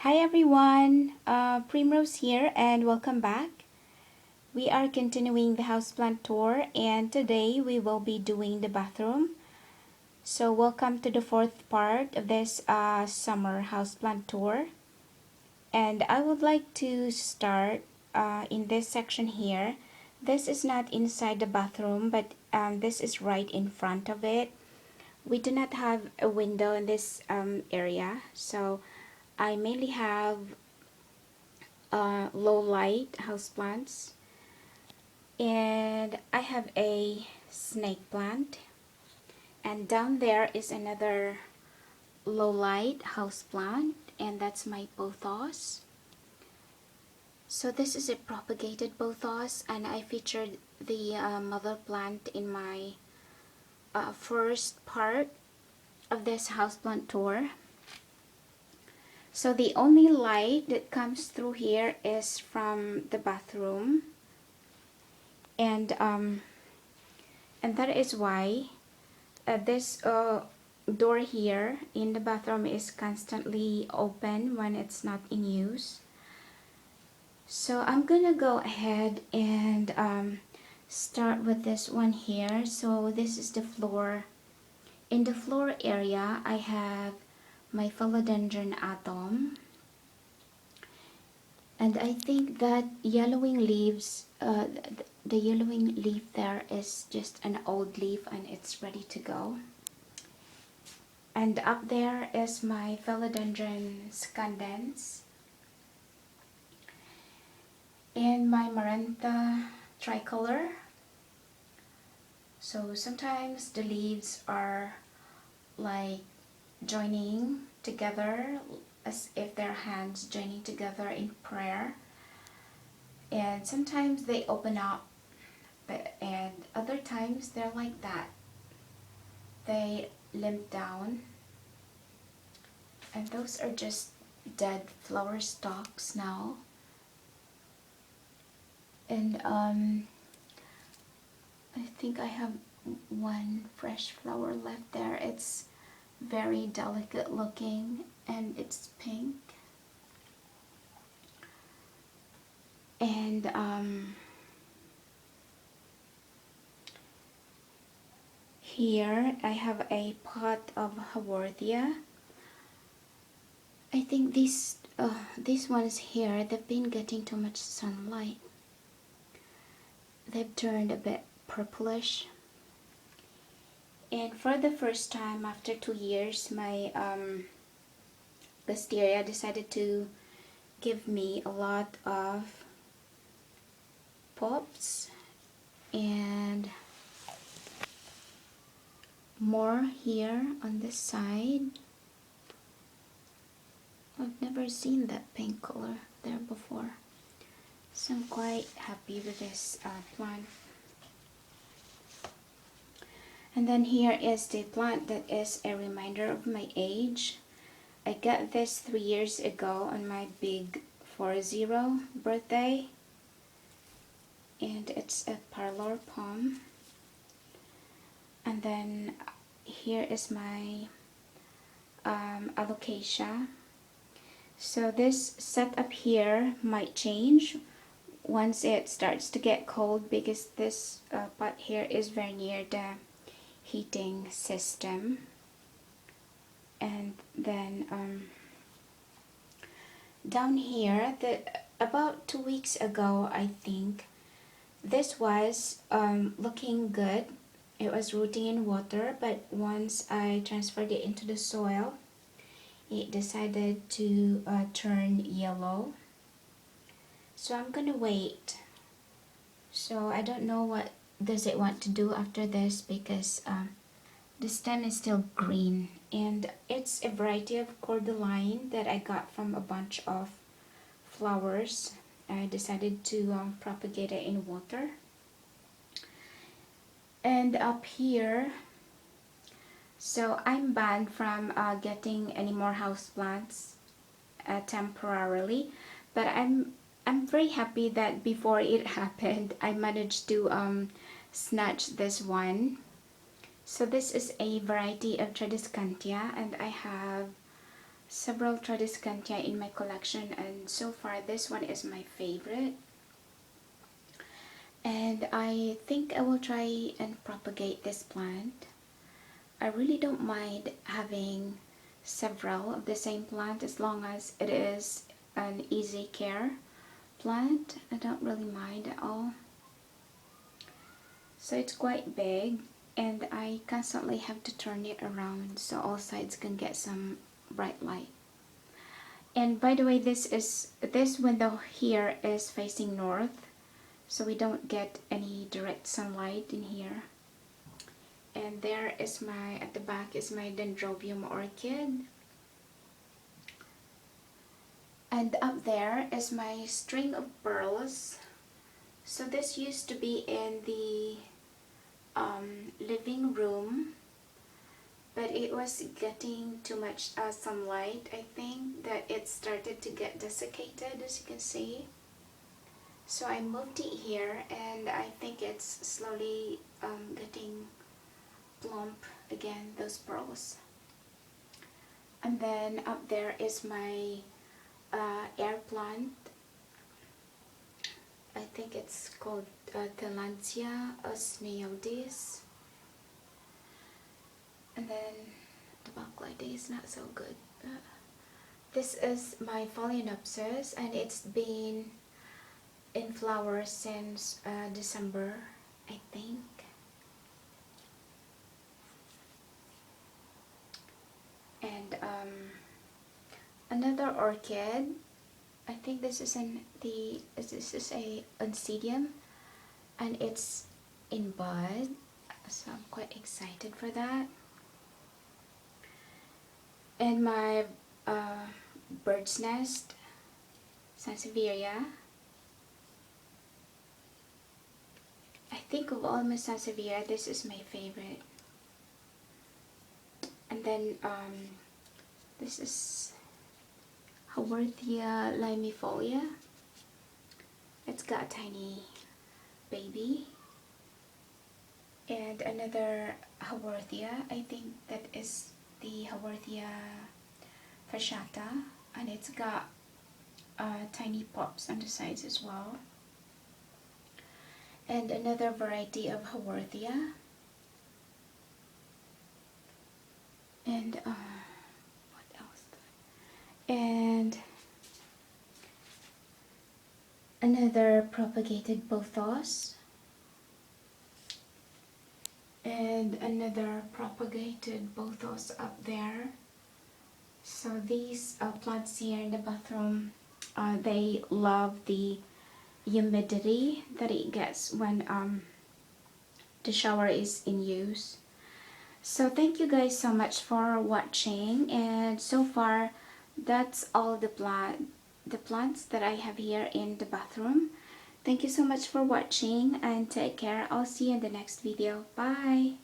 Hi everyone, Primrose here and welcome back. We are continuing the houseplant tour and today we will be doing the bathroom. So welcome to the fourth part of this summer houseplant tour. And I would like to start in this section here. This is not inside the bathroom but this is right in front of it. We do not have a window in this area, so I mainly have low light houseplants, and I have a snake plant, and down there is another low light houseplant, and that's my pothos. So this is a propagated pothos, and I featured the mother plant in my first part of this houseplant tour. So the only light that comes through here is from the bathroom, and that is why this door here in the bathroom is constantly open when it's not in use. So I'm gonna go ahead and start with this one here. So this is the floor. In the floor area, I have my philodendron atom, and I think that yellowing leaves, the yellowing leaf there is just an old leaf and it's ready to go. And up there is my philodendron scandens and my Maranta tricolor. So sometimes the leaves are like joining together as if they're hands joining together in prayer, and sometimes they open up, and other times they're like that, they limp down, and those are just dead flower stalks now. And I think I have one fresh flower left there. It's very delicate looking and it's pink. And here I have a pot of Haworthia. I think these ones here, they've been getting too much sunlight. They've turned a bit purplish. And for the first time after 2 years, my wisteria decided to give me a lot of pops and more here on this side. I've never seen that pink color there before, so I'm quite happy with this plant. And then here is the plant that is a reminder of my age. I got this 3 years ago on my big 40 birthday, and it's a parlor palm. And then here is my alocasia. So this setup here might change once it starts to get cold, because this pot here is very near the heating system. And then down here, about 2 weeks ago, I think, this was looking good. It was rooting in water, but once I transferred it into the soil, it decided to turn yellow. So I'm gonna wait. So I don't know what does it want to do after this, because the stem is still green, and it's a variety of cordyline that I got from a bunch of flowers. I decided to propagate it in water. And up here, so I'm banned from getting any more houseplants temporarily, but I'm very happy that before it happened, I managed to snatch this one. So this is a variety of Tradescantia, and I have several Tradescantia in my collection, and so far this one is my favorite. And I think I will try and propagate this plant. I really don't mind having several of the same plant as long as it is an easy care plant. I don't really mind at all. So it's quite big, and I constantly have to turn it around so all sides can get some bright light. And by the way, this window here is facing north, so we don't get any direct sunlight in here. And there is my, at the back is my dendrobium orchid. And up there is my string of pearls. So this used to be in the living room, but it was getting too much sunlight. I think that it started to get desiccated, as you can see. So I moved it here, and I think it's slowly getting plump again, those pearls. And then up there is my air plant. I think it's called Tillandsia osneoides. And then the backlight is not so good. This is my phalaenopsis, and it's been in flower since December, I think. And another orchid. I think this is a oncidium, and it's in bud, so I'm quite excited for that. And my bird's nest, sansevieria. I think of all my sansevieria, this is my favorite. And then this is Haworthia limifolia. It's got a tiny baby. And another Haworthia, I think that is the Haworthia fasciata, and it's got tiny pops on the sides as well. And another variety of Haworthia. And what else? And another propagated pothos. And another propagated pothos up there. So these plants here in the bathroom, they love the humidity that it gets when the shower is in use. So thank you guys so much for watching, and so far that's all the plants that I have here in the bathroom. Thank you so much for watching, and take care. I'll see you in the next video. Bye.